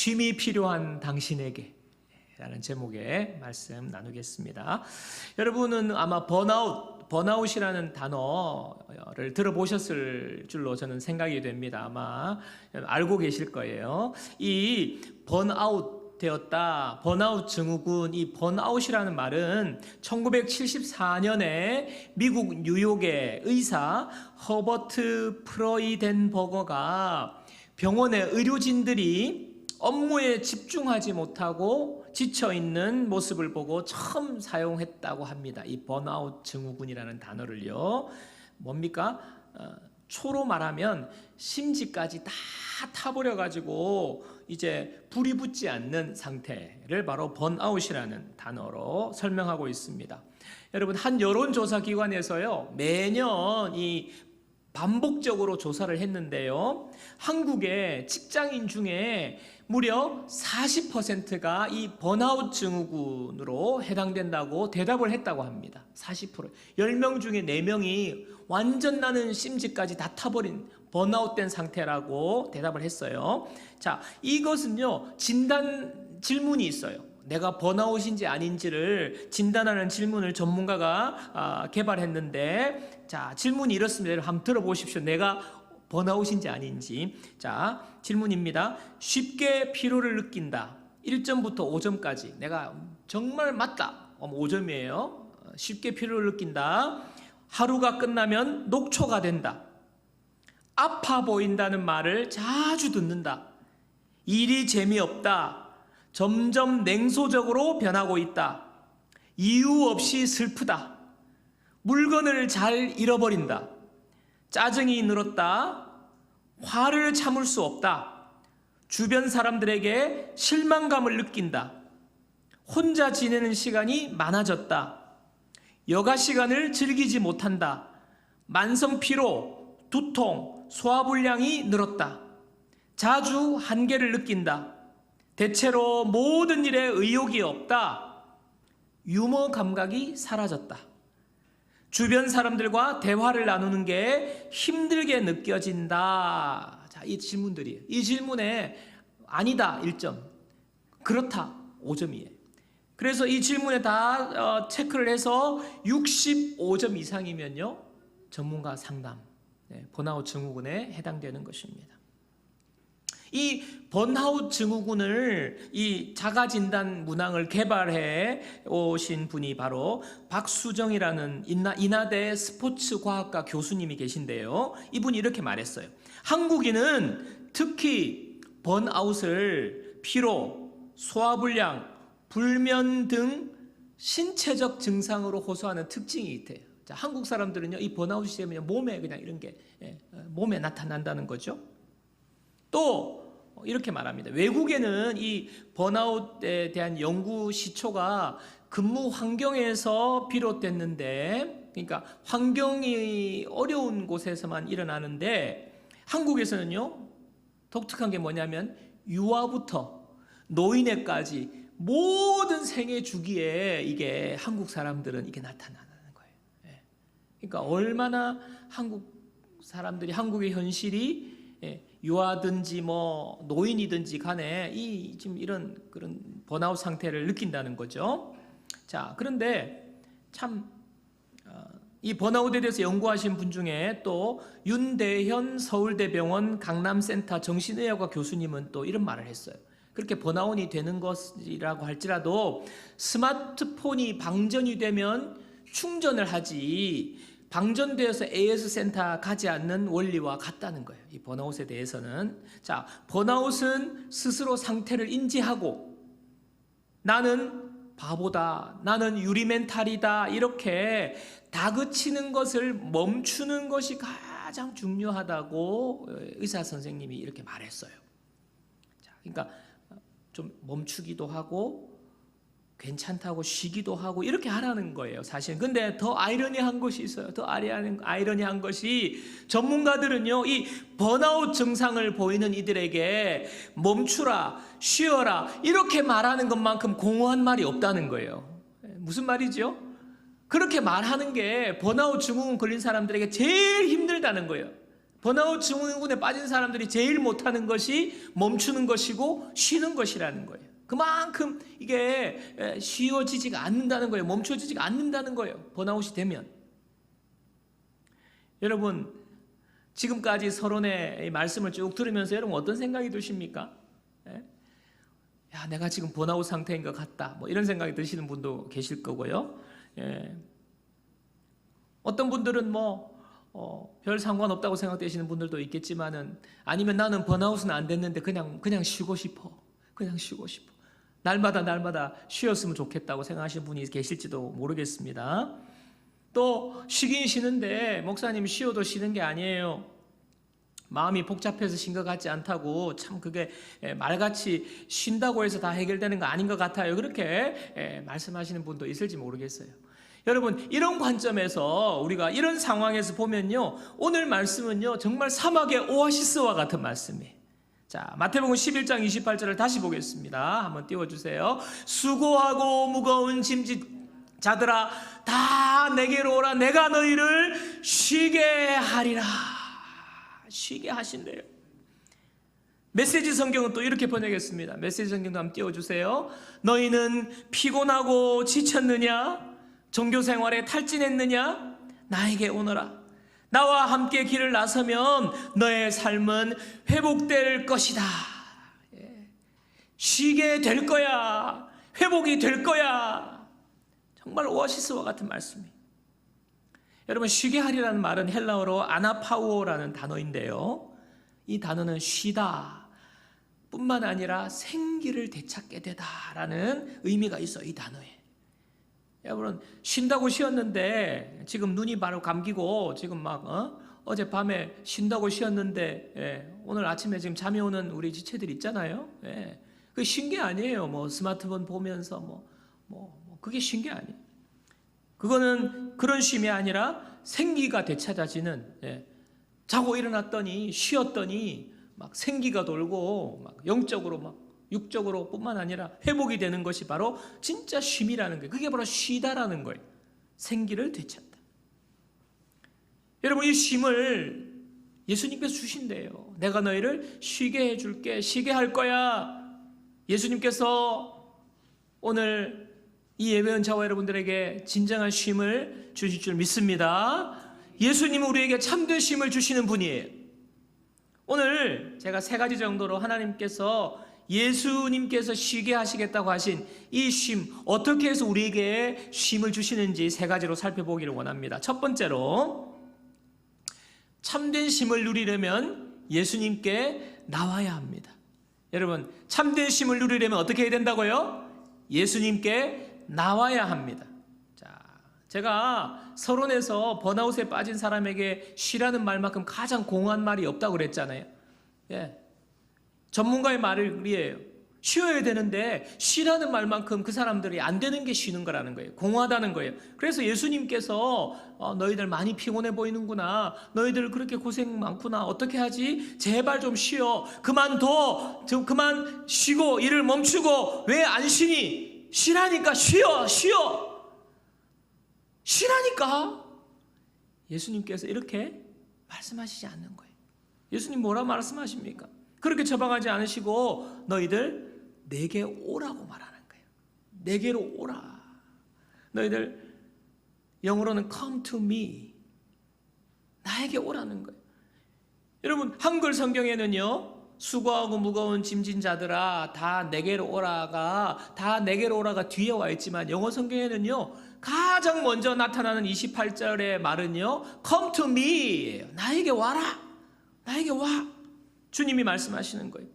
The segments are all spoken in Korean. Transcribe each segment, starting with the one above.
쉼이 필요한 당신에게 라는 제목의 말씀 나누겠습니다. 여러분은 아마 번아웃이라는 단어를 들어보셨을 줄로 저는 생각이 됩니다. 아마 알고 계실 거예요. 이 번아웃 되었다, 번아웃 증후군, 이 번아웃이라는 말은 1974년에 미국 뉴욕의 의사 허버트 프로이덴버거가 병원의 의료진들이 업무에 집중하지 못하고 지쳐있는 모습을 보고 처음 사용했다고 합니다. 이 번아웃 증후군이라는 단어를요. 뭡니까? 초로 말하면 심지까지 다 타버려가지고 이제 불이 붙지 않는 상태를 바로 번아웃이라는 단어로 설명하고 있습니다. 여러분, 한 여론조사기관에서요, 매년 이 반복적으로 조사를 했는데요, 한국의 직장인 중에 무려 40%가 이 번아웃 증후군으로 해당된다고 대답을 했다고 합니다. 40%. 10명 중에 4명이 완전 나는 심지까지 다 타버린 번아웃된 상태라고 대답을 했어요. 자, 이것은요, 진단 질문이 있어요. 내가 번아웃인지 아닌지를 진단하는 질문을 전문가가 개발했는데, 자, 질문이 이렇습니다. 한번 들어보십시오. 내가 번아웃인지 아닌지. 자, 질문입니다. 쉽게 피로를 느낀다. 1점부터 5점까지. 내가 정말 맞다. 5점이에요. 쉽게 피로를 느낀다. 하루가 끝나면 녹초가 된다. 아파 보인다는 말을 자주 듣는다. 일이 재미없다. 점점 냉소적으로 변하고 있다. 이유 없이 슬프다. 물건을 잘 잃어버린다. 짜증이 늘었다. 화를 참을 수 없다. 주변 사람들에게 실망감을 느낀다. 혼자 지내는 시간이 많아졌다. 여가 시간을 즐기지 못한다. 만성 피로, 두통, 소화불량이 늘었다. 자주 한계를 느낀다. 대체로 모든 일에 의욕이 없다. 유머 감각이 사라졌다. 주변 사람들과 대화를 나누는 게 힘들게 느껴진다. 자, 이 질문들이에요. 이 질문에 아니다 1점, 그렇다 5점이에요. 그래서 이 질문에 다 체크를 해서 65점 이상이면요, 전문가 상담, 번아웃 증후군에 해당되는 것입니다. 이 번아웃 증후군을, 이 자가진단 문항을 개발해 오신 분이 바로 박수정이라는 인하대 스포츠과학과 교수님이 계신데요, 이분이 이렇게 말했어요. 한국인은 특히 번아웃을 피로, 소화불량, 불면 등 신체적 증상으로 호소하는 특징이 있대요. 자, 한국 사람들은요, 이 번아웃이 되면 몸에 그냥 이런 게 몸에 나타난다는 거죠. 또 이렇게 말합니다. 외국에는 이 번아웃에 대한 연구 시초가 근무 환경에서 비롯됐는데, 그러니까 환경이 어려운 곳에서만 일어나는데, 한국에서는요, 독특한 게 뭐냐면 유아부터 노인에까지 모든 생애 주기에 이게 한국 사람들은 이게 나타나는 거예요. 그러니까 얼마나 한국 사람들이, 한국의 현실이 유아든지 뭐 노인이든지 간에 지금 이런 그런 번아웃 상태를 느낀다는 거죠. 자, 그런데 참 이 번아웃에 대해서 연구하신 분 중에 또 윤대현 서울대병원 강남센터 정신의학과 교수님은 또 이런 말을 했어요. 그렇게 번아웃이 되는 것이라고 할지라도 스마트폰이 방전이 되면 충전을 하지 방전되어서 AS 센터 가지 않는 원리와 같다는 거예요. 이 번아웃에 대해서는. 자, 번아웃은 스스로 상태를 인지하고 나는 바보다, 나는 유리멘탈이다, 이렇게 다그치는 것을 멈추는 것이 가장 중요하다고 의사 선생님이 이렇게 말했어요. 자, 그러니까 좀 멈추기도 하고 괜찮다고 쉬기도 하고 이렇게 하라는 거예요, 사실은. 근데 더 아이러니한 것이 있어요. 더 아이러니한 것이, 전문가들은요, 이 번아웃 증상을 보이는 이들에게 멈추라, 쉬어라, 이렇게 말하는 것만큼 공허한 말이 없다는 거예요. 무슨 말이죠? 그렇게 말하는 게 번아웃 증후군 걸린 사람들에게 제일 힘들다는 거예요. 번아웃 증후군에 빠진 사람들이 제일 못하는 것이 멈추는 것이고 쉬는 것이라는 거예요. 그만큼 이게 쉬워지지가 않는다는 거예요. 멈춰지지가 않는다는 거예요. 번아웃이 되면. 여러분, 지금까지 서론의 말씀을 쭉 들으면서 여러분 어떤 생각이 드십니까? 야, 내가 지금 번아웃 상태인 것 같다. 뭐 이런 생각이 드시는 분도 계실 거고요. 어떤 분들은 별 상관없다고 생각되시는 분들도 있겠지만은, 아니면 나는 번아웃은 안 됐는데 그냥 쉬고 싶어. 그냥 쉬고 싶어. 날마다 쉬었으면 좋겠다고 생각하시는 분이 계실지도 모르겠습니다. 또 쉬긴 쉬는데 목사님 쉬어도 쉬는 게 아니에요. 마음이 복잡해서 쉰 것 같지 않다고, 참 그게 말같이 쉰다고 해서 다 해결되는 거 아닌 것 같아요. 그렇게 말씀하시는 분도 있을지 모르겠어요. 여러분, 이런 관점에서 우리가 이런 상황에서 보면요, 오늘 말씀은요 정말 사막의 오아시스와 같은 말씀이에요. 자, 마태복음 11장 28절을 다시 보겠습니다. 한번 띄워주세요. 수고하고 무거운 짐진 자들아 다 내게로 오라. 내가 너희를 쉬게 하리라. 쉬게 하신대요. 메시지 성경은 또 이렇게 번역했습니다. 메시지 성경도 한번 띄워주세요. 너희는 피곤하고 지쳤느냐? 종교 생활에 탈진했느냐? 나에게 오너라. 나와 함께 길을 나서면 너의 삶은 회복될 것이다. 쉬게 될 거야. 회복이 될 거야. 정말 오아시스와 같은 말씀이에요. 여러분, 쉬게 하리라는 말은 헬라어로 아나파우오라는 단어인데요, 이 단어는 쉬다 뿐만 아니라 생기를 되찾게 되다라는 의미가 있어요. 이 단어에. 여러분, 쉰다고 쉬었는데 지금 눈이 바로 감기고 지금 막 어젯밤에 쉰다고 쉬었는데 오늘 아침에 지금 잠이 오는 우리 지체들 있잖아요. 그게 쉰 게 아니에요. 뭐 스마트폰 보면서 그게 쉰 게 아니에요. 그거는 그런 쉼이 아니라 생기가 되찾아지는, 자고 일어났더니 쉬었더니 막 생기가 돌고 막 영적으로 막 육적으로 뿐만 아니라 회복이 되는 것이 바로 진짜 쉼이라는 거예요. 그게 바로 쉬다라는 거예요. 생기를 되찾다. 여러분, 이 쉼을 예수님께서 주신대요. 내가 너희를 쉬게 해줄게. 쉬게 할 거야. 예수님께서 오늘 이 예배원 저와 여러분들에게 진정한 쉼을 주실 줄 믿습니다. 예수님은 우리에게 참된 쉼을 주시는 분이에요. 오늘 제가 3가지 정도로 하나님께서 예수님께서 쉬게 하시겠다고 하신 이 쉼, 어떻게 해서 우리에게 쉼을 주시는지 3가지로 살펴보기를 원합니다. 첫 번째로, 참된 쉼을 누리려면 예수님께 나와야 합니다. 여러분, 참된 쉼을 누리려면 어떻게 해야 된다고요? 예수님께 나와야 합니다. 자, 제가 서론에서 번아웃에 빠진 사람에게 쉬라는 말만큼 가장 공허한 말이 없다고 그랬잖아요. 전문가의 말이에요. 쉬어야 되는데 쉬라는 말만큼 그 사람들이 안 되는 게 쉬는 거라는 거예요. 공허하다는 거예요. 그래서 예수님께서 너희들 많이 피곤해 보이는구나. 너희들 그렇게 고생 많구나. 어떻게 하지? 제발 좀 쉬어. 그만둬. 그만 쉬고 일을 멈추고 왜 안 쉬니? 쉬라니까. 쉬어. 쉬라니까. 예수님께서 이렇게 말씀하시지 않는 거예요. 예수님 뭐라 말씀하십니까? 그렇게 처방하지 않으시고 너희들 내게 오라고 말하는 거예요. 내게로 오라. 너희들 영어로는 come to me. 나에게 오라는 거예요. 여러분, 한글 성경에는요, 수고하고 무거운 짐진 자들아 다 내게로 오라가 뒤에 와 있지만, 영어 성경에는요 가장 먼저 나타나는 28절의 말은요 come to me. 나에게 와라. 나에게 와. 주님이 말씀하시는 거예요.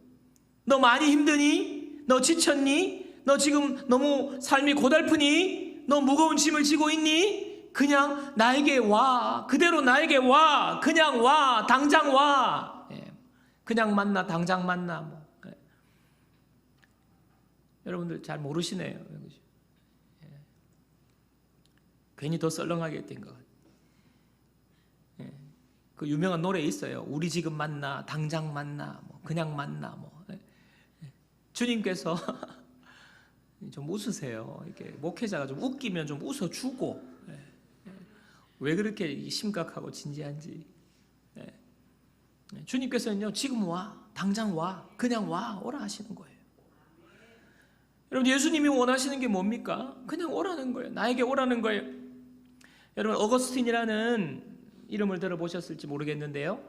너 많이 힘드니? 너 지쳤니? 너 지금 너무 삶이 고달프니? 너 무거운 짐을 지고 있니? 그냥 나에게 와. 그대로 나에게 와. 그냥 와. 당장 와. 그냥 만나. 당장 만나. 여러분들 잘 모르시네요. 괜히 더 썰렁하게 된 것 같아요. 그 유명한 노래 있어요. 우리 지금 만나, 당장 만나, 그냥 만나. 주님께서 좀 웃으세요. 이렇게 목회자가 좀 웃기면 좀 웃어주고, 왜 그렇게 심각하고 진지한지. 주님께서는요, 지금 와, 당장 와, 그냥 와, 오라 하시는 거예요. 여러분, 예수님이 원하시는 게 뭡니까? 그냥 오라는 거예요. 나에게 오라는 거예요. 여러분, 어거스틴이라는 이름을 들어보셨을지 모르겠는데요,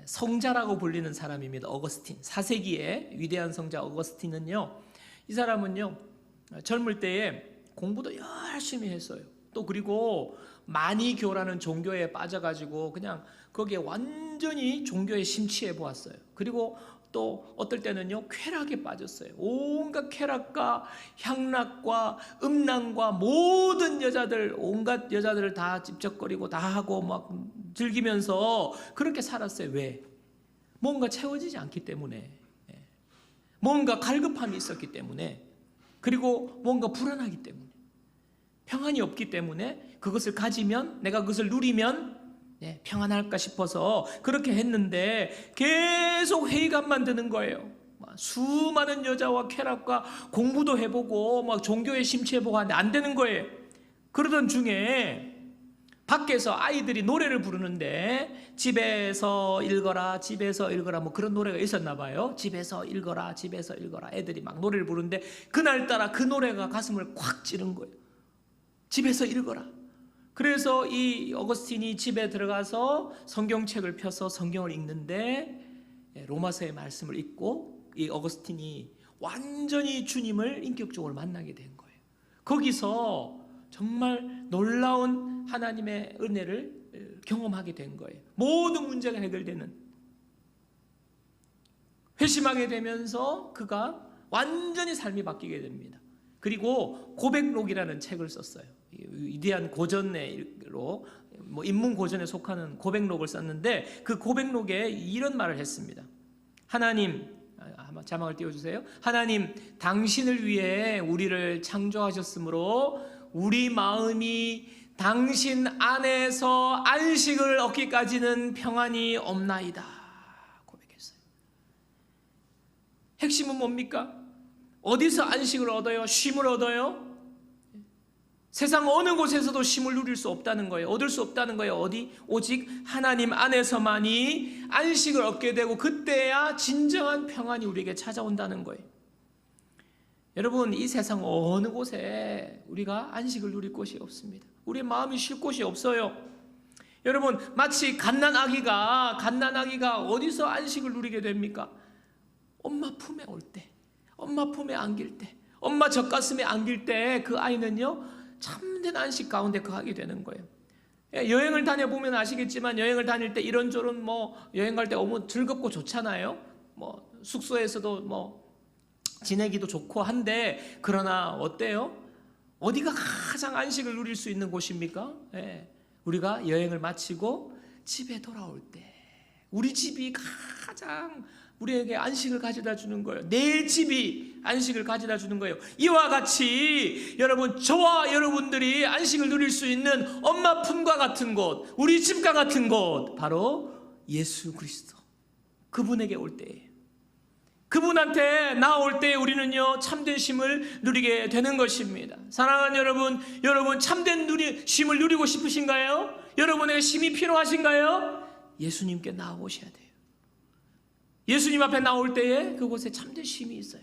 성자라고 불리는 사람입니다. 어거스틴, 4세기의 위대한 성자 어거스틴은요, 이 사람은요 젊을 때에 공부도 열심히 했어요. 또 그리고 마니교라는 종교에 빠져가지고 그냥 거기에 완전히 종교에 심취해 보았어요. 그리고 또 어떨 때는요 쾌락에 빠졌어요. 온갖 쾌락과 향락과 음란과 모든 여자들, 온갖 여자들을 다 찝쩍거리고 다 하고 막 즐기면서 그렇게 살았어요. 왜? 뭔가 채워지지 않기 때문에, 뭔가 갈급함이 있었기 때문에, 그리고 뭔가 불안하기 때문에, 평안이 없기 때문에 그것을 가지면, 내가 그것을 누리면 평안할까 싶어서 그렇게 했는데 계속 회의감만 드는 거예요. 수많은 여자와 쾌락과 공부도 해보고 막 종교에 심취해보고 하는데 안 되는 거예요. 그러던 중에 밖에서 아이들이 노래를 부르는데 집에서 읽어라, 집에서 읽어라, 뭐 그런 노래가 있었나 봐요. 집에서 읽어라, 집에서 읽어라. 애들이 막 노래를 부르는데 그날따라 그 노래가 가슴을 콱 찌른 거예요. 집에서 읽어라. 그래서 이 어거스틴이 집에 들어가서 성경책을 펴서 성경을 읽는데 로마서의 말씀을 읽고 이 어거스틴이 완전히 주님을 인격적으로 만나게 된 거예요. 거기서 정말 놀라운 하나님의 은혜를 경험하게 된 거예요. 모든 문제가 해결되는, 회심하게 되면서 그가 완전히 삶이 바뀌게 됩니다. 그리고 고백록이라는 책을 썼어요. 위대한 고전으로, 뭐 인문 고전에 속하는 고백록을 썼는데 그 고백록에 이런 말을 했습니다. 하나님, 자막을 띄워주세요. 하나님, 당신을 위해 우리를 창조하셨으므로 우리 마음이 당신 안에서 안식을 얻기까지는 평안이 없나이다 고백했어요. 핵심은 뭡니까? 어디서 안식을 얻어요? 쉼을 얻어요? 세상 어느 곳에서도 쉼을 누릴 수 없다는 거예요. 얻을 수 없다는 거예요. 어디? 오직 하나님 안에서만이 안식을 얻게 되고 그때야 진정한 평안이 우리에게 찾아온다는 거예요. 여러분, 이 세상 어느 곳에 우리가 안식을 누릴 곳이 없습니다. 우리의 마음이 쉴 곳이 없어요. 여러분, 마치 갓난아기가 어디서 안식을 누리게 됩니까? 엄마 품에 올 때, 엄마 품에 안길 때, 엄마 젖가슴에 안길 때 그 아이는요 참된 안식 가운데 거하게 되는 거예요. 여행을 다녀보면 아시겠지만 여행을 다닐 때 이런저런 뭐 여행 갈 때 너무 즐겁고 좋잖아요. 뭐 숙소에서도 뭐 지내기도 좋고 한데, 그러나 어때요? 어디가 가장 안식을 누릴 수 있는 곳입니까? 우리가 여행을 마치고 집에 돌아올 때 우리 집이 가장 우리에게 안식을 가져다 주는 거예요. 내 집이 안식을 가져다 주는 거예요. 이와 같이 여러분, 저와 여러분들이 안식을 누릴 수 있는 엄마 품과 같은 곳, 우리 집과 같은 곳, 바로 예수 그리스도, 그분에게 올 때예요. 그분한테 나올 때 우리는요 참된 쉼을 누리게 되는 것입니다. 사랑하는 여러분, 여러분 참된 쉼을 누리고 싶으신가요? 여러분에게 쉼이 필요하신가요? 예수님께 나오셔야 돼요. 예수님 앞에 나올 때에 그곳에 참된 쉼이 있어요.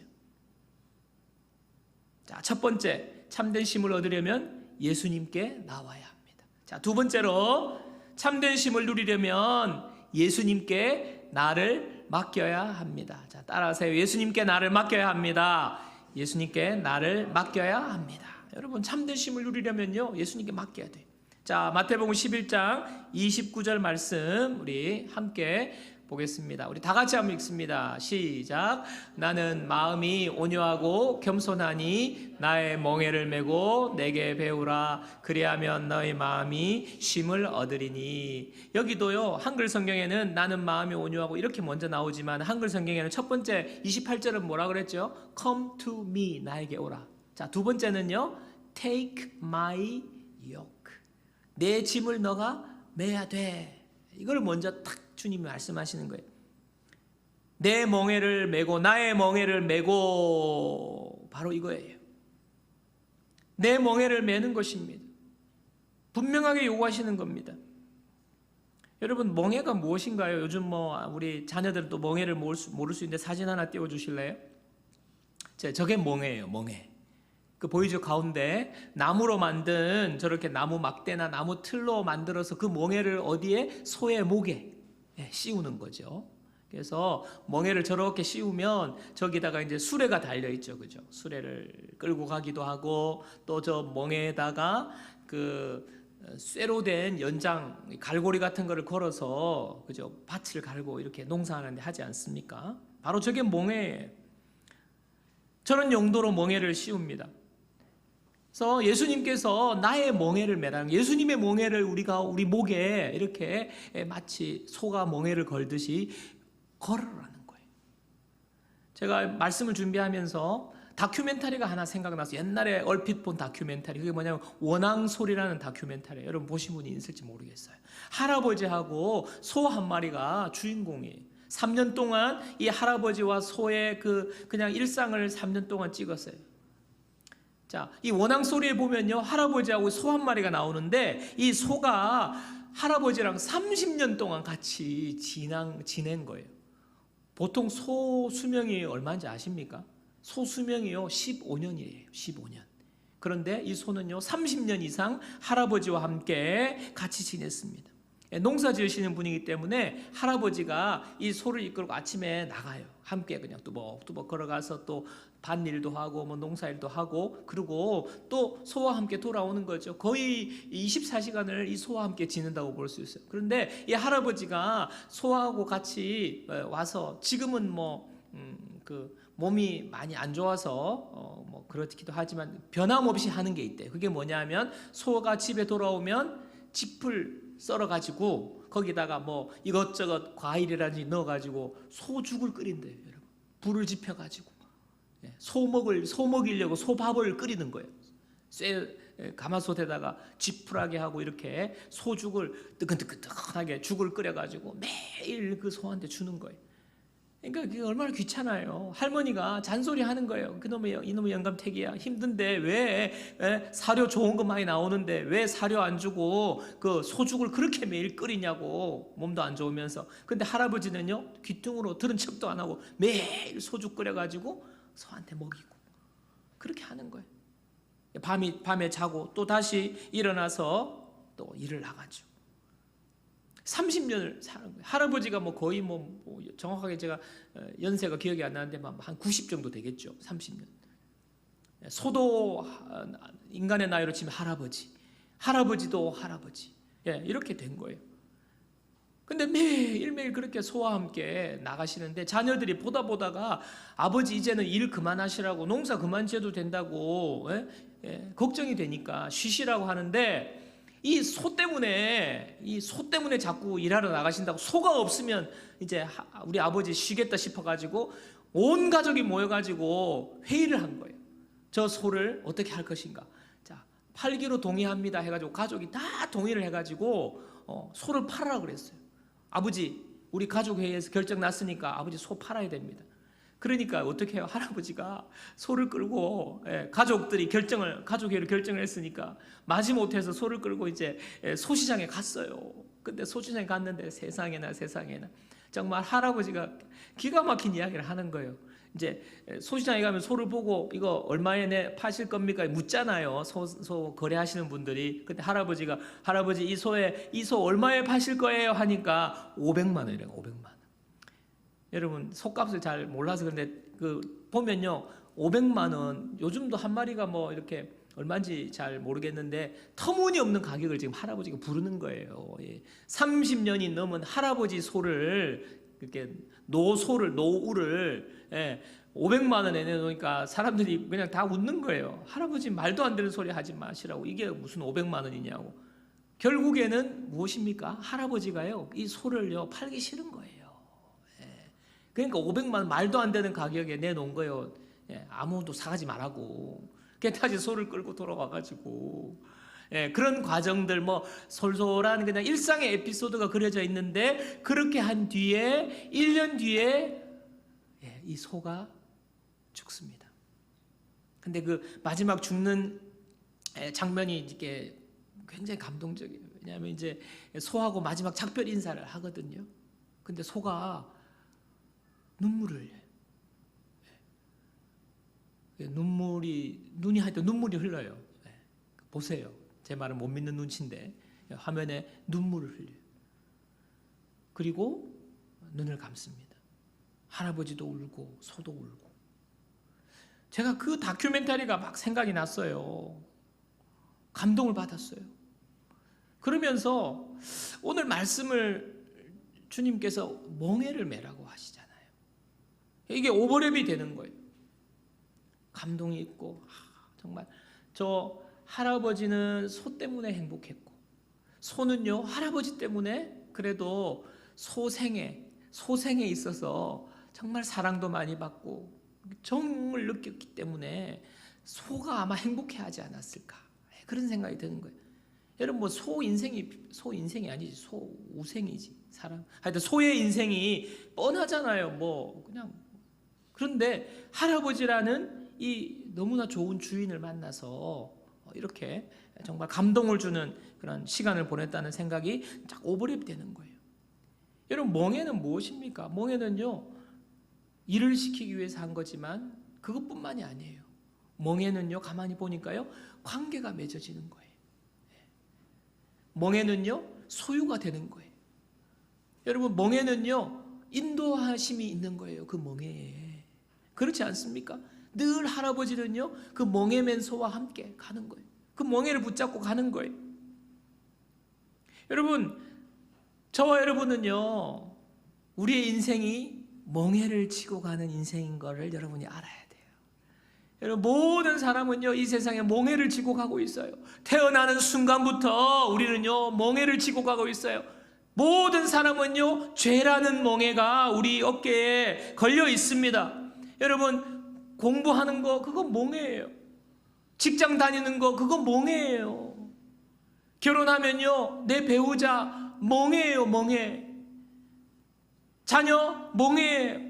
자, 첫 번째, 참된 쉼을 얻으려면 예수님께 나와야 합니다. 자, 두 번째로 참된 쉼을 누리려면 예수님께 나를 맡겨야 합니다. 자, 따라하세요. 예수님께 나를 맡겨야 합니다. 예수님께 나를 맡겨야 합니다. 여러분, 참된 쉼을 누리려면요 예수님께 맡겨야 돼요. 자, 마태복음 11장 29절 말씀 우리 함께 보겠습니다. 우리 다 같이 한번 읽습니다. 시작. 나는 마음이 온유하고 겸손하니 나의 멍에를 메고 내게 배우라. 그리하면 너희 마음이 쉼을 얻으리니. 여기도요 한글 성경에는 나는 마음이 온유하고 이렇게 먼저 나오지만 한글 성경에는 첫 번째 28절은 뭐라 그랬죠? Come to me, 나에게 오라. 자, 두 번째는요 Take my yoke, 내 짐을 너가 매야 돼. 이걸 먼저 탁 주님이 말씀하시는 거예요. 내 멍에를 메고, 나의 멍에를 메고, 바로 이거예요. 내 멍에를 메는 것입니다. 분명하게 요구하시는 겁니다. 여러분, 멍에가 무엇인가요? 요즘 뭐 우리 자녀들은 또 멍에를 모를 수 있는데 사진 하나 띄워 주실래요? 저게 멍에예요. 멍에. 그 보이죠? 가운데 나무로 만든 저렇게 나무 막대나 나무 틀로 만들어서 그 멍에를 어디에? 소의 목에 씌우는 거죠. 그래서 멍에를 저렇게 씌우면 저기다가 이제 수레가 달려 있죠, 그죠? 수레를 끌고 가기도 하고, 또 저 멍에에다가 그 쇠로 된 연장 갈고리 같은 거를 걸어서, 그죠? 밭을 갈고 이렇게 농사하는데 하지 않습니까? 바로 저게 멍에예요. 저런 용도로 멍에를 씌웁니다. 그래서 예수님께서 나의 멍에를 매라는, 예수님의 멍에를 우리가 우리 목에 이렇게 마치 소가 멍에를 걸듯이 걸으라는 거예요. 제가 말씀을 준비하면서 다큐멘터리가 하나 생각나서, 옛날에 얼핏 본 다큐멘터리, 그게 뭐냐면 원앙소리라는 다큐멘터리, 여러분 보신 분이 있을지 모르겠어요. 할아버지하고 소 한 마리가 주인공이에요. 3년 동안 이 할아버지와 소의 그냥 일상을 3년 동안 찍었어요. 자, 이 원앙소리에 보면요, 할아버지하고 소 한 마리가 나오는데, 이 소가 할아버지랑 30년 동안 같이 지낸 거예요. 보통 소 수명이 얼마인지 아십니까? 소 수명이요 15년이에요. 15년. 그런데 이 소는요 30년 이상 할아버지와 함께 같이 지냈습니다. 농사 지으시는 분이기 때문에 할아버지가 이 소를 이끌고 아침에 나가요. 함께 그냥 뚜벅뚜벅 걸어가서 또 밭일도 하고 뭐 농사일도 하고, 그리고 또 소와 함께 돌아오는 거죠. 거의 24시간을 이 소와 함께 지낸다고 볼 수 있어요. 그런데 이 할아버지가 소하고 같이 와서, 지금은 그 몸이 많이 안 좋아서 뭐 그렇기도 하지만 변함없이 하는 게 있대요. 그게 뭐냐면, 소가 집에 돌아오면 짚을 썰어가지고 거기다가 뭐 이것저것 과일이라든지 넣어가지고 소죽을 끓인대요. 여러분, 불을 지펴가지고 소 먹이려고 소밥을 끓이는 거예요. 가마솥에다가 지푸라기 하고 이렇게 소죽을 뜨끈뜨끈하게 죽을 끓여가지고 매일 그 소한테 주는 거예요. 그러니까 그게 얼마나 귀찮아요. 할머니가 잔소리 하는 거예요. 이놈의 영감택이야, 힘든데 왜 사료 좋은 거 많이 나오는데 왜 사료 안 주고 그 소죽을 그렇게 매일 끓이냐고, 몸도 안 좋으면서. 근데 할아버지는요 귀퉁으로 들은 척도 안 하고 매일 소죽 끓여가지고 소한테 먹이고 그렇게 하는 거예요. 밤에 자고 또 다시 일어나서 또 일을 나가죠. 30년을 사는 거예요. 할아버지가 거의 정확하게 제가 연세가 기억이 안 나는데 한 90 정도 되겠죠. 30년. 소도 인간의 나이로 치면 할아버지도 할아버지. 이렇게 된 거예요. 근데 매일매일 그렇게 소와 함께 나가시는데, 자녀들이 보다가 아버지 이제는 일 그만하시라고, 농사 그만 지어도 된다고 걱정이 되니까 쉬시라고 하는데, 이 소 때문에 자꾸 일하러 나가신다고. 소가 없으면 이제 우리 아버지 쉬겠다 싶어가지고 온 가족이 모여가지고 회의를 한 거예요. 저 소를 어떻게 할 것인가. 자, 팔기로 동의합니다 해가지고 가족이 다 동의를 해가지고 소를 팔으라고 그랬어요. 아버지, 우리 가족 회의에서 결정 났으니까 아버지 소 팔아야 됩니다. 그러니까 어떻게 해요? 할아버지가 소를 끌고, 가족회의로 결정을 했으니까 마지못해서 소를 끌고 이제 소시장에 갔어요. 근데 소시장에 갔는데 세상에나 정말 할아버지가 기가 막힌 이야기를 하는 거예요. 이제 소시장에 가면 소를 보고 이거 얼마에 파실 겁니까? 묻잖아요. 소 거래하시는 분들이. 근데 할아버지 이 소 얼마에 파실 거예요? 하니까 500만 원이래요. 500만 원. 여러분, 소값을 잘 몰라서 그런데 보면요 500만 원, 요즘도 한 마리가 이렇게 얼마인지 잘 모르겠는데 터무니없는 가격을 지금 할아버지가 부르는 거예요. 30년이 넘은 할아버지 소를, 이렇게 노우를 500만 원에 내놓으니까 사람들이 그냥 다 웃는 거예요. 할아버지 말도 안 되는 소리 하지 마시라고. 이게 무슨 500만 원이냐고. 결국에는 무엇입니까? 할아버지가요 이 소를요 팔기 싫은 거예요. 그러니까 500만 원, 말도 안 되는 가격에 내놓은 거예요. 아무도 사가지 말라고. 다시 소를 끌고 돌아와가지고 그런 과정들, 솔솔한 그냥 일상의 에피소드가 그려져 있는데, 그렇게 한 뒤에 1년 뒤에 이 소가 죽습니다. 근데 그 마지막 죽는 장면이 이렇게 굉장히 감동적이에요. 왜냐하면 이제 소하고 마지막 작별 인사를 하거든요. 근데 소가 눈물을 흘려요. 눈이 하여튼 눈물이 흘러요. 보세요. 제 말은 못 믿는 눈치인데 화면에 눈물을 흘려요. 그리고 눈을 감습니다. 할아버지도 울고 소도 울고. 제가 그 다큐멘터리가 막 생각이 났어요. 감동을 받았어요. 그러면서 오늘 말씀을 주님께서 멍에를 매라고 하시잖아요. 이게 오버랩이 되는 거예요. 감동이 있고 정말 저 할아버지는 소 때문에 행복했고 소는요 할아버지 때문에 그래도 소생에 있어서 정말 사랑도 많이 받고 정을 느꼈기 때문에 소가 아마 행복해하지 않았을까 그런 생각이 드는 거예요. 여러분 뭐 소 인생이 아니지 소 우생이지 사람. 하여튼 소의 인생이 뻔하잖아요. 뭐 그냥 그런데 할아버지라는 이 너무나 좋은 주인을 만나서 이렇게 정말 감동을 주는 그런 시간을 보냈다는 생각이 딱 오버랩 되는 거예요. 여러분 멍에는 무엇입니까? 멍에는요 일을 시키기 위해서 한 거지만 그것뿐만이 아니에요. 멍에는요 가만히 보니까요 관계가 맺어지는 거예요. 멍에는요 소유가 되는 거예요. 여러분 멍에는요 인도하심이 있는 거예요. 그 멍에에 그렇지 않습니까? 늘 할아버지는요 그 멍에 맨 소와 함께 가는 거예요. 그 멍에를 붙잡고 가는 거예요. 여러분 저와 여러분은요 우리의 인생이 멍에를 치고 가는 인생인 것을 여러분이 알아야 돼요. 여러분 모든 사람은요 이 세상에 멍에를 치고 가고 있어요. 태어나는 순간부터 우리는요 멍에를 치고 가고 있어요. 모든 사람은요 죄라는 멍에가 우리 어깨에 걸려 있습니다. 여러분 공부하는 거 그거 멍에예요. 직장 다니는 거 그거 멍에예요. 결혼하면요 내 배우자 멍에예요. 멍에. 자녀 멍에예요.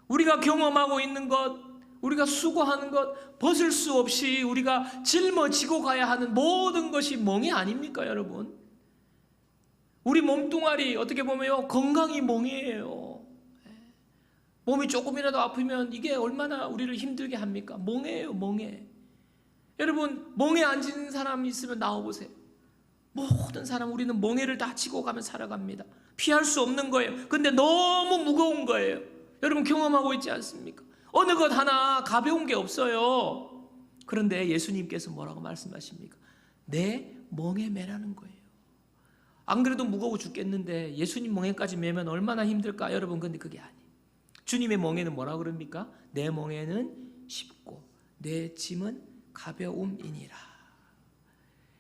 우리가 경험하고 있는 것 우리가 수고하는 것 벗을 수 없이 우리가 짊어지고 가야 하는 모든 것이 멍에 아닙니까 여러분? 우리 몸뚱아리 어떻게 보면 건강이 멍에예요. 몸이 조금이라도 아프면 이게 얼마나 우리를 힘들게 합니까? 멍에예요. 멍에. 여러분 멍에 앉은 사람이 있으면 나와보세요. 모든 사람 우리는 멍에를 다 치고 가면 살아갑니다. 피할 수 없는 거예요. 근데 너무 무거운 거예요. 여러분 경험하고 있지 않습니까? 어느 것 하나 가벼운 게 없어요. 그런데 예수님께서 뭐라고 말씀하십니까? 내 멍에 매라는 거예요. 안 그래도 무거워 죽겠는데 예수님 멍에까지 매면 얼마나 힘들까 여러분. 근데 그게 아니에요. 주님의 멍에는 뭐라고 그럽니까? 내 멍에는 쉽고 내 짐은 가벼움이니라.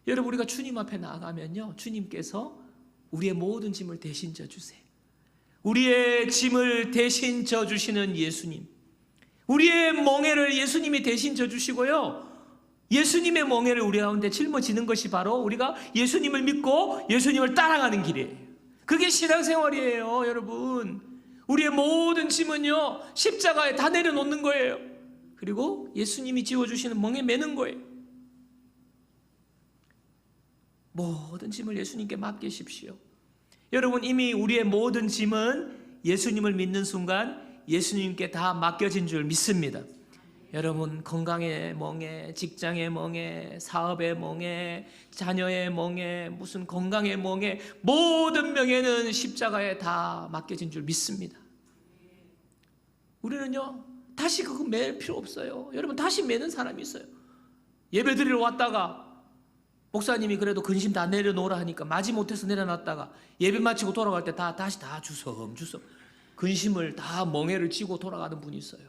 여러분 우리가 주님 앞에 나아가면요 주님께서 우리의 모든 짐을 대신 져주세요. 우리의 짐을 대신 져주시는 예수님, 우리의 멍에를 예수님이 대신 져주시고요 예수님의 멍에를 우리 가운데 짊어지는 것이 바로 우리가 예수님을 믿고 예수님을 따라가는 길이에요. 그게 신앙생활이에요. 여러분 우리의 모든 짐은요 십자가에 다 내려놓는 거예요. 그리고 예수님이 지워주시는 멍에 매는 거예요. 모든 짐을 예수님께 맡기십시오. 여러분 이미 우리의 모든 짐은 예수님을 믿는 순간 예수님께 다 맡겨진 줄 믿습니다. 여러분 건강의 멍에, 직장의 멍에, 사업의 멍에, 자녀의 멍에, 무슨 건강의 멍에, 모든 명예는 십자가에 다 맡겨진 줄 믿습니다. 우리는요 다시 그거 맬 필요 없어요. 여러분 다시 매는 사람이 있어요. 예배 드리러 왔다가 목사님이 그래도 근심 다 내려놓으라 하니까 마지못해서 내려놨다가 예배 마치고 돌아갈 때 다시 주섬주섬 근심을 다 멍에를 지고 돌아가는 분이 있어요.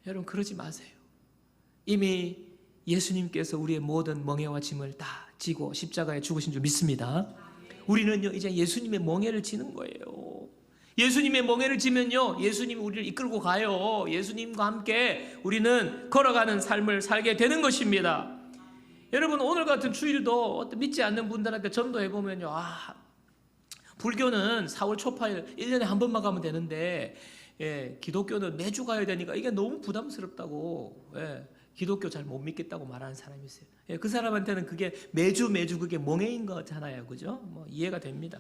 여러분 그러지 마세요. 이미 예수님께서 우리의 모든 멍에와 짐을 다 지고 십자가에 죽으신 줄 믿습니다. 우리는요 이제 예수님의 멍에를 지는 거예요. 예수님의 멍에를 지면요 예수님이 우리를 이끌고 가요. 예수님과 함께 우리는 걸어가는 삶을 살게 되는 것입니다. 여러분 오늘 같은 주일도 믿지 않는 분들한테 전도해보면요 불교는 4월 초파일 1년에 한 번만 가면 되는데 기독교는 매주 가야 되니까 이게 너무 부담스럽다고 기독교 잘 못 믿겠다고 말하는 사람이 있어요. 예, 그 사람한테는 그게 매주 그게 멍해인 거잖아요. 그죠? 뭐 이해가 됩니다.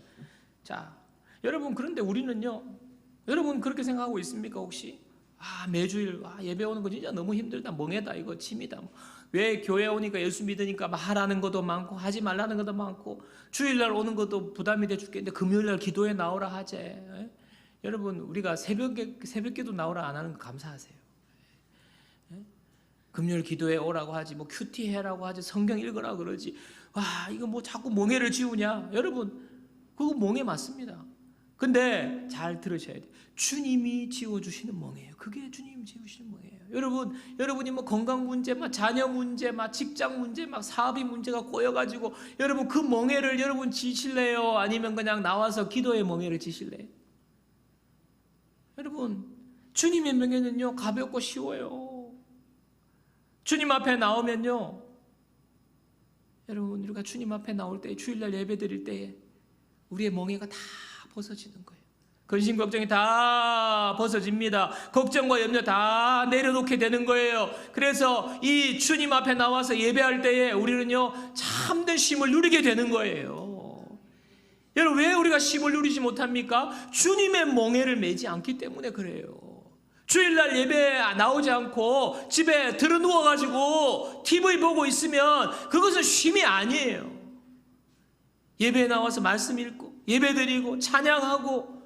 자, 여러분, 그런데 우리는요, 여러분 그렇게 생각하고 있습니까 혹시? 매주일 예배 오는 거 진짜 너무 힘들다, 멍해다, 이거 짐이다. 왜 교회 오니까 예수 믿으니까 하라는 것도 많고 하지 말라는 것도 많고 주일날 오는 것도 부담이 돼 죽겠는데 금요일날 기도에 나오라 하재. 예? 여러분, 우리가 새벽기도 나오라 안 하는 거 감사하세요. 예? 금요일 기도에 오라고 하지, 뭐 큐티 해라고 하지, 성경 읽으라고 그러지. 이거 뭐 자꾸 멍해를 지우냐? 여러분, 그거 멍해 맞습니다. 근데 잘 들으셔야 돼요. 주님이 지워주시는 멍해예요. 그게 주님이 지우시는 멍해예요. 여러분이 뭐 건강 문제, 자녀 문제, 직장 문제, 사업이 문제가 꼬여가지고 여러분 그 멍해를 여러분 지실래요? 아니면 그냥 나와서 기도의 멍해를 지실래요? 여러분, 주님의 멍해는요 가볍고 쉬워요. 주님 앞에 나오면요, 여러분, 우리가 주님 앞에 나올 때, 주일날 예배 드릴 때에 우리의 멍해가 다 벗어지는 거예요. 근심 걱정이 다 벗어집니다. 걱정과 염려 다 내려놓게 되는 거예요. 그래서 이 주님 앞에 나와서 예배할 때에 우리는요 참된 쉼을 누리게 되는 거예요. 여러분, 왜 우리가 쉼을 누리지 못합니까? 주님의 멍에를 매지 않기 때문에 그래요. 주일날 예배 나오지 않고 집에 들어 누워가지고 TV 보고 있으면 그것은 쉼이 아니에요. 예배에 나와서 말씀 읽고 예배 드리고 찬양하고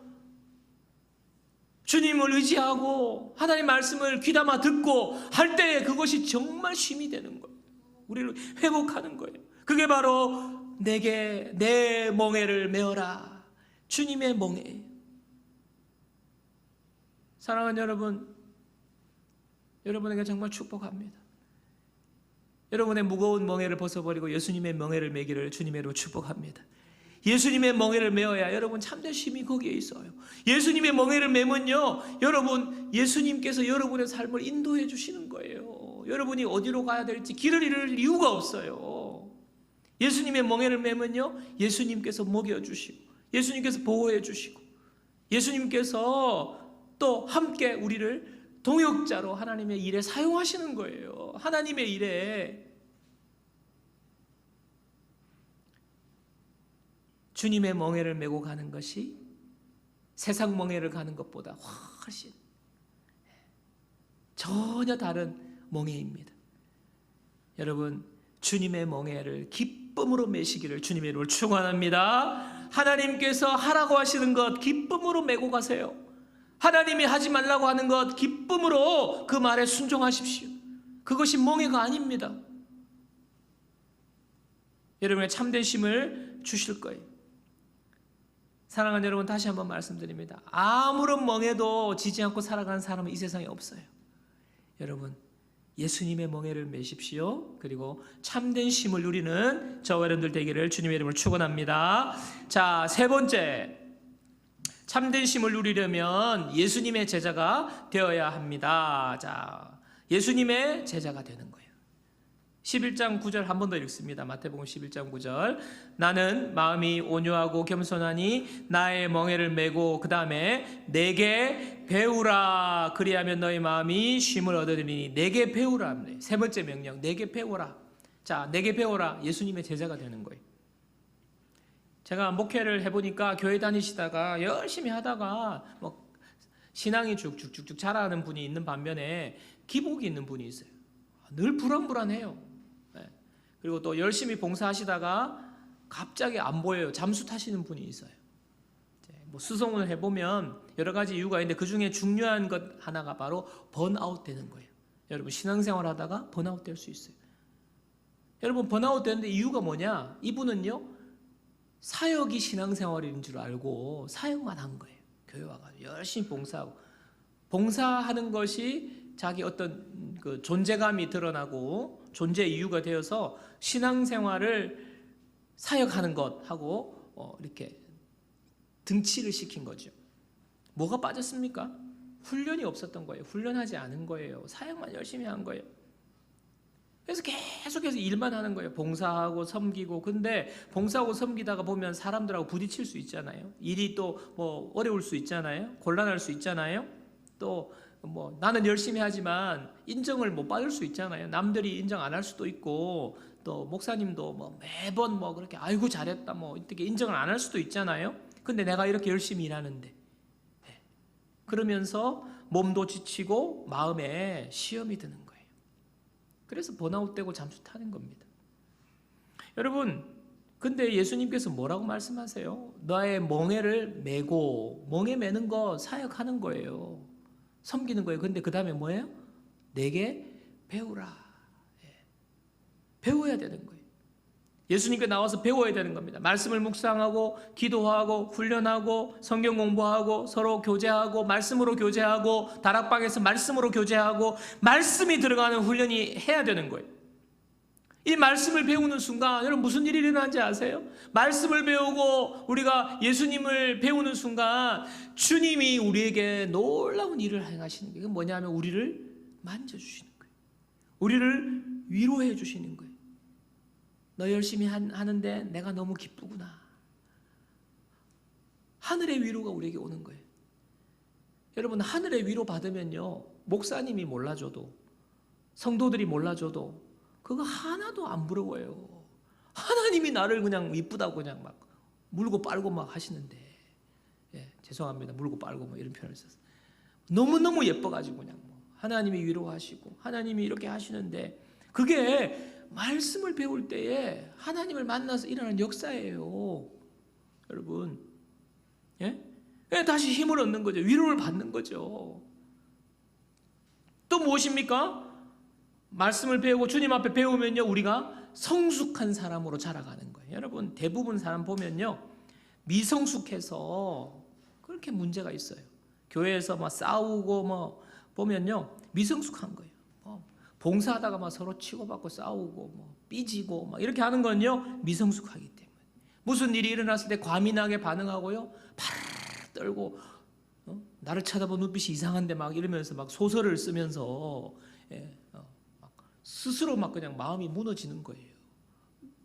주님을 의지하고 하나님 말씀을 귀담아 듣고 할 때에 그것이 정말 쉼이 되는 거예요. 우리를 회복하는 거예요. 그게 바로 내게 내 멍에를 메어라, 주님의 멍에. 사랑하는 여러분, 여러분에게 정말 축복합니다. 여러분의 무거운 멍에를 벗어버리고 예수님의 멍에를 메기를 주님의 이름으로 축복합니다. 예수님의 멍에를 메어야 여러분 참된 쉼이 거기에 있어요. 예수님의 멍에를 메면요, 여러분, 예수님께서 여러분의 삶을 인도해 주시는 거예요. 여러분이 어디로 가야 될지 길을 잃을 이유가 없어요. 예수님의 멍에를 메면요, 예수님께서 먹여주시고 예수님께서 보호해 주시고 예수님께서 또 함께 우리를 동역자로 하나님의 일에 사용하시는 거예요. 하나님의 일에. 주님의 멍에를 메고 가는 것이 세상 멍에를 가는 것보다 훨씬 전혀 다른 멍에입니다. 여러분, 주님의 멍에를 기쁨으로 메시기를 주님의 이름으로 축원합니다. 하나님께서 하라고 하시는 것 기쁨으로 메고 가세요. 하나님이 하지 말라고 하는 것 기쁨으로 그 말에 순종하십시오. 그것이 멍에가 아닙니다. 여러분의 참된 쉼을 주실 거예요. 사랑하는 여러분, 다시 한번 말씀드립니다. 아무런 멍에도 지지 않고 살아가는 사람은 이 세상에 없어요. 여러분, 예수님의 멍에를 메십시오. 그리고 참된 쉼을 누리는 저와 여러분들 되기를 주님의 이름으로 축원합니다. 자, 세 번째, 참된 쉼을 누리려면 예수님의 제자가 되어야 합니다. 자, 예수님의 제자가 되는 거예요. 11장 9절 한 번 더 읽습니다. 마태복음 11장 9절. 나는 마음이 온유하고 겸손하니 나의 멍에를 메고 그 다음에 내게 배우라. 그리하면 너희 마음이 쉼을 얻으리니 내게 배우라. 세 번째 명령, 내게 배우라. 자, 내게 배우라. 예수님의 제자가 되는 거예요. 제가 목회를 해보니까 교회 다니시다가 열심히 하다가 뭐 신앙이 쭉쭉쭉쭉 자라는 분이 있는 반면에 기복이 있는 분이 있어요. 늘 불안불안해요. 그리고 또 열심히 봉사하시다가 갑자기 안 보여요. 잠수 타시는 분이 있어요. 뭐 수송을 해보면 여러 가지 이유가 있는데 그 중에 중요한 것 하나가 바로 번아웃 되는 거예요. 여러분, 신앙생활 하다가 번아웃 될 수 있어요. 여러분, 번아웃 되는데 이유가 뭐냐? 이분은요, 사역이 신앙생활인 줄 알고 사역만 한 거예요. 교회 와가지고 열심히 봉사하고, 봉사하는 것이 자기 어떤 그 존재감이 드러나고 존재 이유가 되어서 신앙생활을 사역하는 것하고 이렇게 등치를 시킨 거죠. 뭐가 빠졌습니까? 훈련이 없었던 거예요. 훈련하지 않은 거예요. 사역만 열심히 한 거예요. 그래서 계속해서 일만 하는 거예요. 봉사하고 섬기고. 근데 봉사하고 섬기다가 보면 사람들하고 부딪힐 수 있잖아요. 일이 또 뭐 어려울 수 있잖아요. 곤란할 수 있잖아요. 또 뭐 나는 열심히 하지만 인정을 못 받을 수 있잖아요. 남들이 인정 안 할 수도 있고 또 목사님도 뭐 매번 뭐 그렇게 아이고 잘했다 뭐 이렇게 인정을 안 할 수도 있잖아요. 근데 내가 이렇게 열심히 일하는데 그러면서 몸도 지치고 마음에 시험이 드는 거예요. 그래서 번아웃되고 잠수 타는 겁니다. 여러분, 근데 예수님께서 뭐라고 말씀하세요? 너의 멍에를 메고, 멍에 메는 거 사역하는 거예요. 섬기는 거예요. 근데 그 다음에 뭐예요? 내게 배우라. 배워야 되는 거예요. 예수님께 나와서 배워야 되는 겁니다. 말씀을 묵상하고 기도하고 훈련하고 성경 공부하고 서로 교제하고 말씀으로 교제하고 다락방에서 말씀으로 교제하고 말씀이 들어가는 훈련이 해야 되는 거예요. 이 말씀을 배우는 순간 여러분 무슨 일이 일어나는지 아세요? 말씀을 배우고 우리가 예수님을 배우는 순간 주님이 우리에게 놀라운 일을 행하시는 거예요. 이건 뭐냐면 우리를 만져주시는 거예요. 우리를 위로해 주시는 거예요. 너 열심히 하는데 내가 너무 기쁘구나. 하늘의 위로가 우리에게 오는 거예요. 여러분 하늘의 위로 받으면요 목사님이 몰라줘도 성도들이 몰라줘도 그거 하나도 안 부러워요. 하나님이 나를 그냥 이쁘다고 그냥 막 물고 빨고 막 하시는데 죄송합니다. 물고 빨고 뭐 이런 표현을 썼어요. 너무너무 예뻐가지고 그냥 뭐 하나님이 위로하시고 하나님이 이렇게 하시는데 그게 말씀을 배울 때에 하나님을 만나서 일어나는 역사예요. 여러분 다시 힘을 얻는 거죠. 위로를 받는 거죠. 또 무엇입니까? 말씀을 배우고 주님 앞에 배우면요 우리가 성숙한 사람으로 자라가는 거예요. 여러분 대부분 사람 보면요 미성숙해서 그렇게 문제가 있어요. 교회에서 막 싸우고 뭐 보면요 미성숙한 거예요. 봉사하다가 막 서로 치고받고 싸우고 뭐 삐지고 막 이렇게 하는 건요 미성숙하기 때문에 무슨 일이 일어났을 때 과민하게 반응하고요 파르르 떨고 나를 쳐다본 눈빛이 이상한데 막 이러면서 막 소설을 쓰면서 막 스스로 막 그냥 마음이 무너지는 거예요.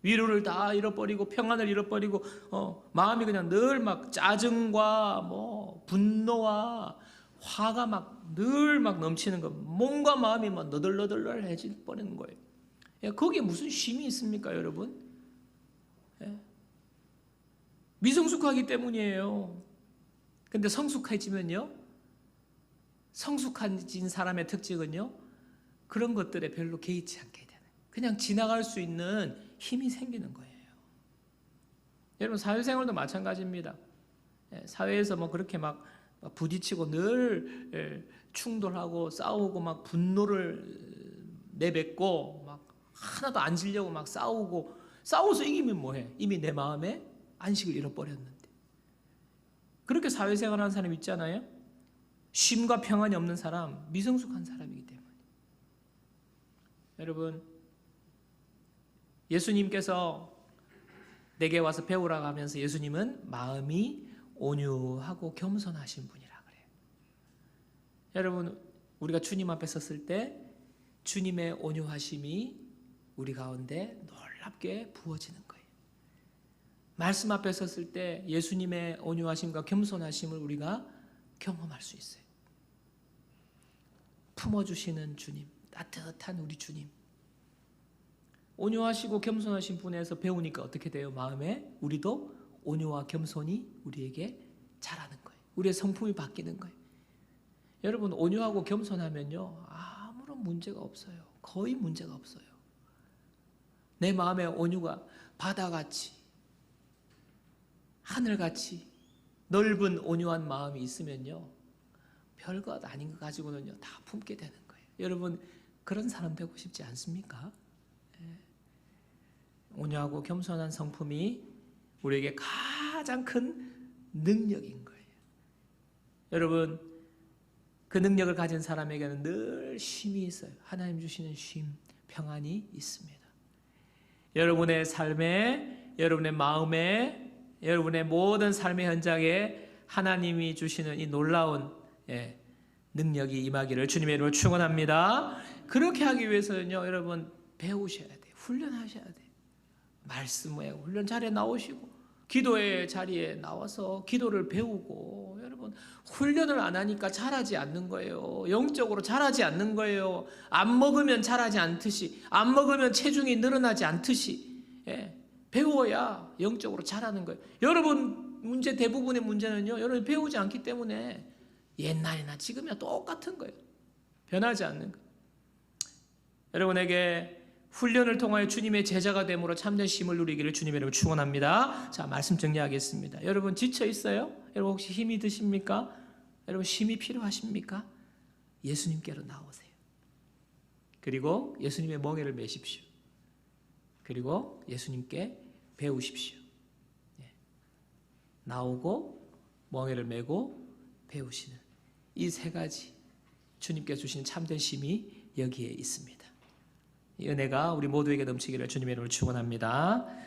위로를 다 잃어버리고 평안을 잃어버리고 마음이 그냥 늘 막 짜증과 뭐 분노와 화가 막 늘 막 넘치는 거, 몸과 마음이 막 너덜너덜해질 뻔하는 거예요. 거기에 무슨 쉼이 있습니까, 여러분? 미성숙하기 때문이에요. 근데 성숙해지면요, 성숙해진 사람의 특징은요, 그런 것들에 별로 개의치 않게 되는, 그냥 지나갈 수 있는 힘이 생기는 거예요. 여러분 사회생활도 마찬가지입니다. 사회에서 뭐 그렇게 막 부딪히고 늘 충돌하고 싸우고 막 분노를 내뱉고 막 하나도 안 지려고 막 싸워서 이기면 뭐해? 이미 내 마음에 안식을 잃어버렸는데. 그렇게 사회생활하는 사람 있잖아요. 쉼과 평안이 없는 사람, 미성숙한 사람이기 때문에. 여러분 예수님께서 내게 와서 배우라고 하면서 예수님은 마음이 온유하고 겸손하신 분이라 그래요. 여러분 우리가 주님 앞에 섰을 때 주님의 온유하심이 우리 가운데 놀랍게 부어지는 거예요. 말씀 앞에 섰을 때 예수님의 온유하심과 겸손하심을 우리가 경험할 수 있어요. 품어주시는 주님, 따뜻한 우리 주님. 온유하시고 겸손하신 분에서 배우니까 어떻게 돼요? 마음에 우리도 온유와 겸손이 우리에게 자라는 거예요. 우리의 성품이 바뀌는 거예요. 여러분 온유하고 겸손하면요 아무런 문제가 없어요. 거의 문제가 없어요. 내 마음에 온유가 바다같이 하늘같이 넓은 온유한 마음이 있으면요 별것 아닌 것 가지고는요 다 품게 되는 거예요. 여러분 그런 사람 되고 싶지 않습니까? 온유하고 겸손한 성품이 우리에게 가장 큰 능력인 거예요. 여러분 그 능력을 가진 사람에게는 늘 쉼이 있어요. 하나님 주시는 쉼, 평안이 있습니다. 여러분의 삶에, 여러분의 마음에, 여러분의 모든 삶의 현장에 하나님이 주시는 이 놀라운 능력이 임하기를 주님의 이름으로 축원합니다. 그렇게 하기 위해서는요 여러분 배우셔야 돼요. 훈련하셔야 돼요. 말씀에 훈련 잘해 나오시고 기도의 자리에 나와서 기도를 배우고, 여러분 훈련을 안 하니까 자라지 않는 거예요. 영적으로 자라지 않는 거예요. 안 먹으면 자라지 않듯이, 안 먹으면 체중이 늘어나지 않듯이, 배워야 영적으로 자라는 거예요. 여러분 대부분의 문제는요, 여러분이 배우지 않기 때문에 옛날이나 지금이나 똑같은 거예요. 변하지 않는 거예요. 여러분에게 훈련을 통하여 주님의 제자가 됨으로 참된 쉼을 누리기를 주님의 이름으로 축원합니다. 자, 말씀 정리하겠습니다. 여러분 지쳐 있어요? 여러분 혹시 힘이 드십니까? 여러분 쉼이 필요하십니까? 예수님께로 나오세요. 그리고 예수님의 멍에를 메십시오. 그리고 예수님께 배우십시오. 나오고 멍에를 메고 배우시는 이 세 가지 주님께 주신 참된 쉼이 여기에 있습니다. 이 은혜가 우리 모두에게 넘치기를 주님의 이름으로 축원합니다.